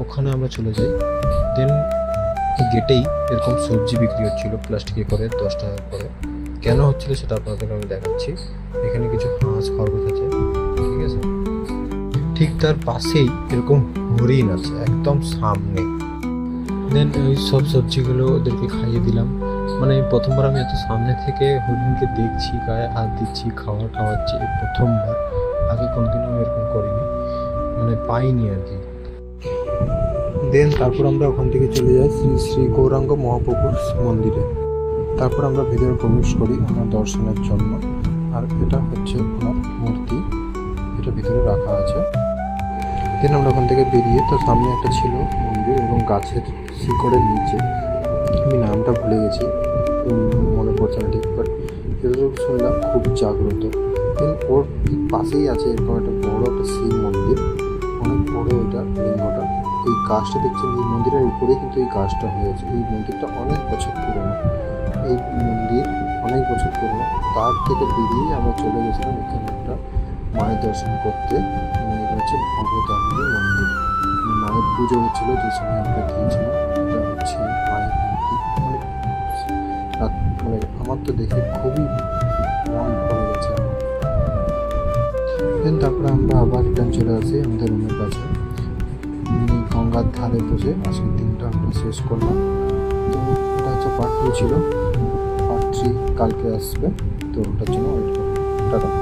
ওখানে আমরা চলে যাই। দেন গেটেই এরকম সবজি বিক্রি হচ্ছিল প্লাস্টিকে করে 10 টাকা করে। কেন হচ্ছিল সেটা আপনাদেরকে আমি দেখাচ্ছি। এখানে কিছু হাঁস খরগোশ আছে, ঠিক আছে। ঠিক তার পাশেই এরকম হরিণ আছে একদম সামনে। দেন ওই সব সবজিগুলো ওদেরকে খাইয়ে দিলাম। মানে প্রথমবার আমি এত সামনে থেকে হরিণকে দেখছি, গায়ে হাত দিচ্ছি, খাওয়াচ্ছি, এই প্রথমবার। আগে কোনোদিনও আমি এরকম করিনি, মানে পাইনি আর কি। দেন তারপর আমরা ওখান থেকে চলে যাই শ্রী শ্রী গৌরাঙ্গ মহাপ্রভুর মন্দিরে। তারপর আমরা ভেতরে প্রবেশ করি আমার দর্শনের জন্য। আর এটা হচ্ছে ওনার মূর্তি, এটা ভিতরে রাখা আছে। দেন আমরা ওখান থেকে বেরিয়ে, তো সামনে একটা ছিল মন্দির এবং গাছের শিকড়ের নিচে, আমি নামটা ভুলে গেছি, মনে পড়ছে না ঠিক, বাট যতটুকু শুনলাম খুব জাগ্রত। দেন ওর ঠিক পাশেই আছে এরকম একটা বড় একটা শিব মন্দির, অনেক বড় এটা লিঙ্গটা। এই গাছটা দেখছেন, এই মন্দিরের উপরেই কিন্তু এই গাছটা হয়েছে। এই মন্দিরটা অনেক বছর পুরনো, এই মন্দির অনেক বছর পুরনো। তার থেকে বেরিয়ে আমরা চলে গেছিলাম এখানে একটা মায়ের দর্শন করতে। এটা হচ্ছে ভবতারিণী মন্দির, মায়ের পুজো হচ্ছিল যে সময় আমরা গিয়েছিলাম। এটা হচ্ছে মায়ের মূর্তি, মানে আমার তো দেখে খুবই মন ভরে গেছে আমার। দেন তারপরে আমরা আবার রিটার্ন চলে আসি আমাদের রুমের কাছে। গঙ্গার ধারে বসে আজকের দিনটা আমরা শেষ করলাম। তো এটা হচ্ছে পার্ট 2 ছিল, পার্ট 3 কালকে আসবে, তো ওটার জন্য ওয়েট করবো। টাটা।